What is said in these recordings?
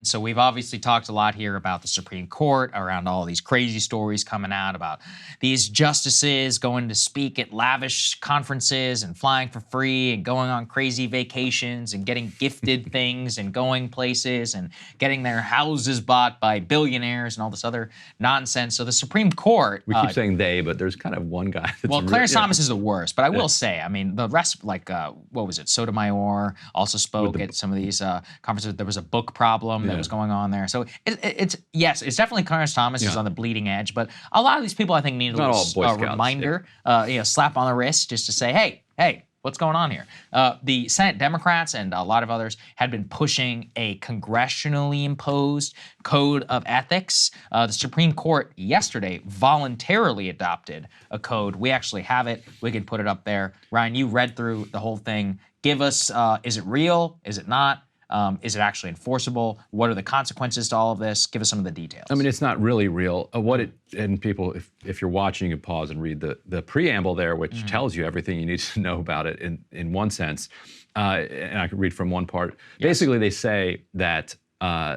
So we've obviously talked a lot here about the Supreme Court, around all these crazy stories coming out about these justices going to speak at lavish conferences and flying for free and going on crazy vacations and getting gifted things and going places and getting their houses bought by billionaires and all this other nonsense. So the Supreme Court... We keep saying they, but there's kind of one guy that's well, Clarence Thomas is the worst, but I will say, I mean, the rest, like, what was it? Sotomayor also spoke at some of these conferences. There was a book problem that was going on there. So it's definitely Clarence Thomas is on the bleeding edge, but a lot of these people I think need a reminder, slap on the wrist just to say, hey, what's going on here? The Senate Democrats and a lot of others had been pushing a congressionally imposed code of ethics. The Supreme Court yesterday voluntarily adopted a code. We actually have it. We can put it up there. Ryan, you read through the whole thing. Give us, is it real? Is it not? Is it actually enforceable? What are the consequences to all of this? Give us some of the details. I mean, it's not really real. And people, if you're watching, you pause and read the preamble there, which tells you everything you need to know about it in one sense. And I could read from one part. Yes. Basically, they say that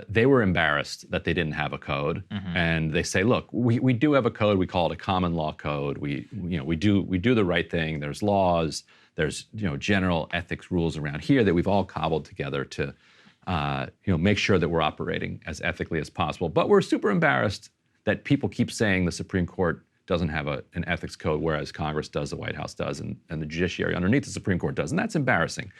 they were embarrassed that they didn't have a code, and they say, look, we do have a code. We call it a common law code. We do the right thing. There's laws. There's general ethics rules around here that we've all cobbled together to make sure that we're operating as ethically as possible. But we're super embarrassed that people keep saying the Supreme Court doesn't have an ethics code, whereas Congress does, the White House does, and the judiciary underneath the Supreme Court does, and that's embarrassing.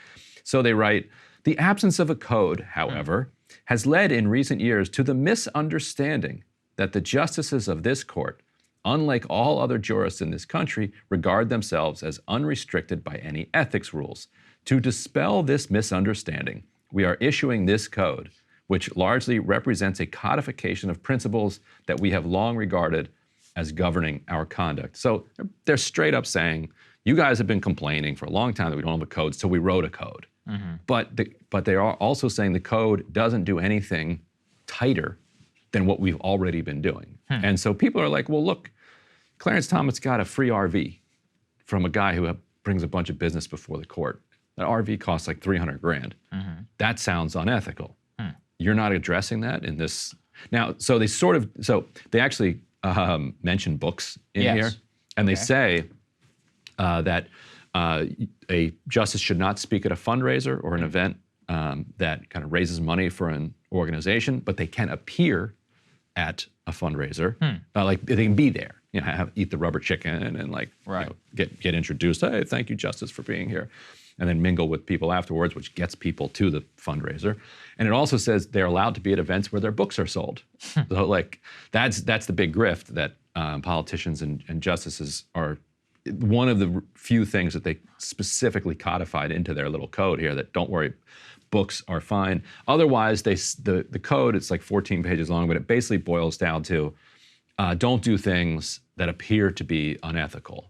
So they write, the absence of a code, however, has led in recent years to the misunderstanding that the justices of this court, unlike all other jurists in this country, regard themselves as unrestricted by any ethics rules. To dispel this misunderstanding, we are issuing this code, which largely represents a codification of principles that we have long regarded as governing our conduct. So they're straight up saying, you guys have been complaining for a long time that we don't have a code, so we wrote a code. But they are also saying the code doesn't do anything tighter than what we've already been doing. And so people are like, well, look, Clarence Thomas got a free RV from a guy who brings a bunch of business before the court. That RV costs like 300 grand. That sounds unethical. You're not addressing that in this. Now, so they actually mention books in here, and they say that a justice should not speak at a fundraiser or an event that kind of raises money for an organization, but they can appear at a fundraiser. Like they can be there, eat the rubber chicken and get introduced. Hey, thank you, Justice, for being here. And then mingle with people afterwards, which gets people to the fundraiser. And it also says they're allowed to be at events where their books are sold. So that's the big grift that politicians and justices are. One of the few things that they specifically codified into their little code here that, don't worry, books are fine. Otherwise, the code, it's like 14 pages long, but it basically boils down to don't do things that appear to be unethical.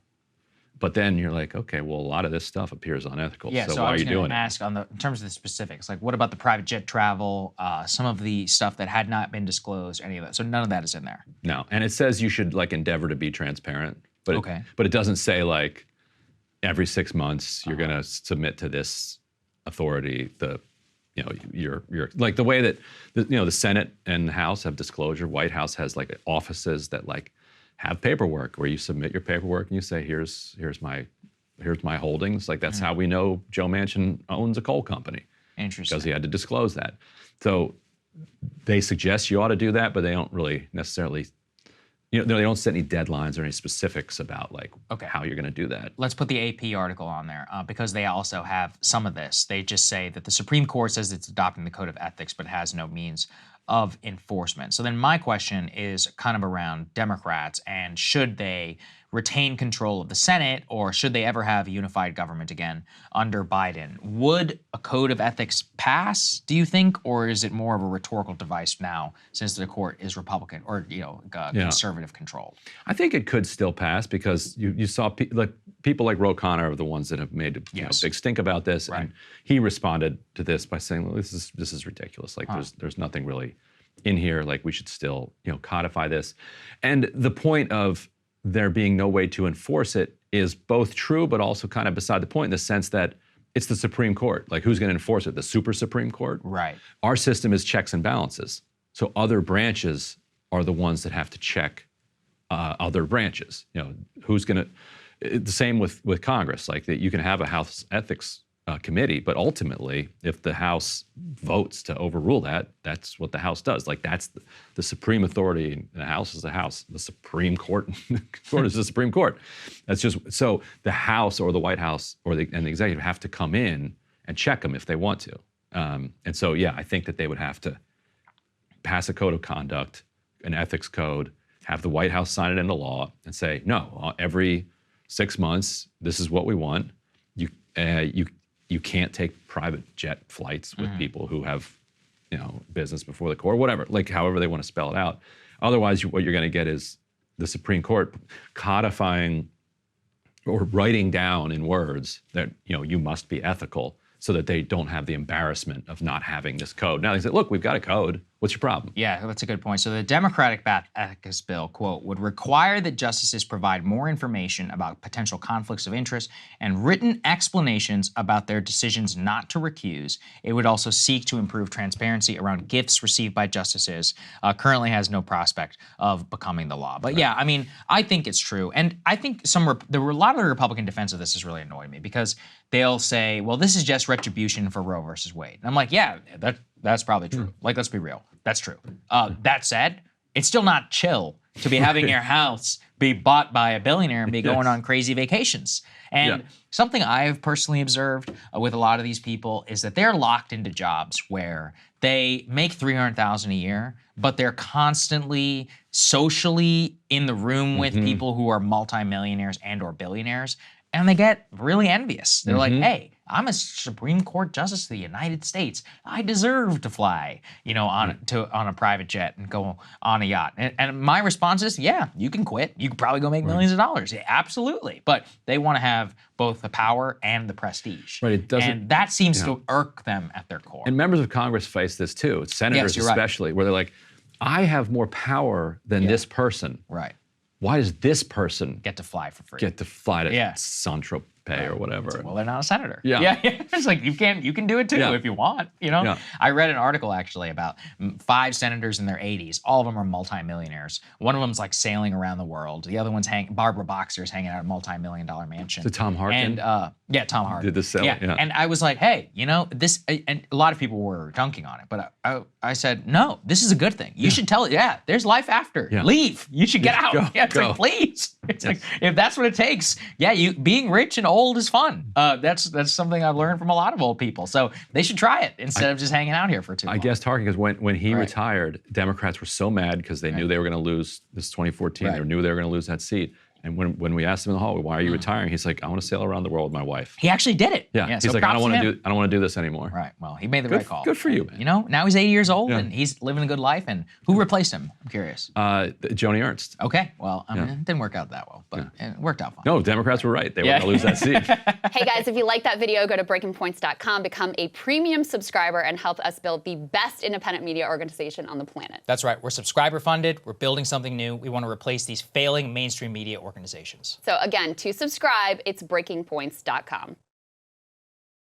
But then you're like, okay, well, a lot of this stuff appears unethical. Yeah, so why are you doing it? I was going to ask in terms of the specifics, like what about the private jet travel, some of the stuff that had not been disclosed, any of that? So none of that is in there. No, and it says you should endeavor to be transparent. But but it doesn't say every 6 months you're going to submit to this authority you're like the way that the Senate and the House have disclosure. White House has offices that have paperwork where you submit your paperwork and you say here's my holdings. That's how we know Joe Manchin owns a coal company. Interesting. Because he had to disclose that. So they suggest you ought to do that, but they don't really necessarily. They don't set any deadlines or any specifics about how you're going to do that. Let's put the AP article on there because they also have some of this. They just say that the Supreme Court says it's adopting the code of ethics, but has no means of enforcement. So then my question is kind of around Democrats and should they retain control of the Senate or should they ever have a unified government again under Biden? Would a code of ethics pass, do you think, or is it more of a rhetorical device now since the court is Republican or conservative controlled? I think it could still pass because you saw people like Ro Khanna are the ones that have made a big stink about this, and he responded to this by saying, well, this is ridiculous. There's nothing really in here. We should still codify this. And the point of there being no way to enforce it is both true, but also kind of beside the point in the sense that it's the Supreme Court. Like, who's going to enforce it? The super Supreme Court? Right. Our system is checks and balances. So other branches are the ones that have to check other branches. You know, who's going to, the same with Congress, like that you can have a House Ethics Committee, but ultimately, if the House votes to overrule that, that's what the House does. Like, that's the supreme authority. And the House is the House. The Supreme Court, court is the Supreme Court. That's just, so the House or the White House and the executive have to come in and check them if they want to. And so, yeah, I think that they would have to pass a code of conduct, an ethics code, have the White House sign it into law and say, no, every 6 months, this is what we want. You can't take private jet flights with people who have, you know, business before the court, whatever, like however they want to spell it out. Otherwise, what you're going to get is the Supreme Court codifying or writing down in words that, you know, you must be ethical, so that they don't have the embarrassment of not having this code. Now they say, look, we've got a code. What's your problem? Yeah, that's a good point. So the Democratic ethics bill, quote, would require that justices provide more information about potential conflicts of interest and written explanations about their decisions not to recuse. It would also seek to improve transparency around gifts received by justices. Currently has no prospect of becoming the law. But yeah, I mean, I think it's true. And I think there were a lot of the Republican defense of this has really annoyed me, because they'll say, well, this is just retribution for Roe versus Wade. And I'm like, yeah, that's probably true. Like, let's be real. That's true. That said, it's still not chill to be having your house be bought by a billionaire and be going on crazy vacations. And something I've personally observed with a lot of these people is that they're locked into jobs where they make $300,000 a year, but they're constantly socially in the room with people who are multimillionaires and or billionaires. And they get really envious. They're like, hey, I'm a Supreme Court Justice of the United States. I deserve to fly, you know, on a private jet and go on a yacht. And my response is, yeah, you can quit. You can probably go make millions of dollars. Yeah, absolutely. But they want to have both the power and the prestige. Right. It doesn't, and that seems to irk them at their core. And members of Congress face this too, senators especially, where they're like, I have more power than this person. Right. Why does this person get to fly for free? Get to fly to Saint-Tropez or whatever. Like, well, they're not a senator. Yeah. It's like, you can do it too if you want, you know? I read an article actually about 5 senators in their 80s. All of them are multimillionaires. One of them's like sailing around the world. The other one's Barbara Boxer's hanging out at a multi-million-dollar mansion. So Tom Harkin? And yeah, Tom Harkin. Did the sailing, yeah. And I was like, hey, you know, this, and a lot of people were dunking on it, but I said, no, this is a good thing. You should tell it, there's life after. Leave. You should get out. It's like, please. It's like, if that's what it takes, being rich and old is fun. That's something I've learned from a lot of old people. So they should try it instead of just hanging out here for too long. I guess Harkin, because when he retired, Democrats were so mad because they knew they were going to lose this 2014. They knew they were going to lose that seat. And when we asked him in the hallway, why are you retiring? He's like, I want to sail around the world with my wife. He actually did it. Yeah. He's so like, I don't want to do this anymore. Right. Well, he made the right call. Good for you, man. You know, now he's 80 years old and he's living a good life. And who replaced him? I'm curious. Joni Ernst. Okay. Well, I mean, it didn't work out that well, but it worked out fine. No, Democrats were right. They were going to lose that seat. Hey guys, if you like that video, go to breakingpoints.com, become a premium subscriber, and help us build the best independent media organization on the planet. That's right. We're subscriber funded. We're building something new. We want to replace these failing mainstream media organizations. So again, to subscribe, it's breakingpoints.com.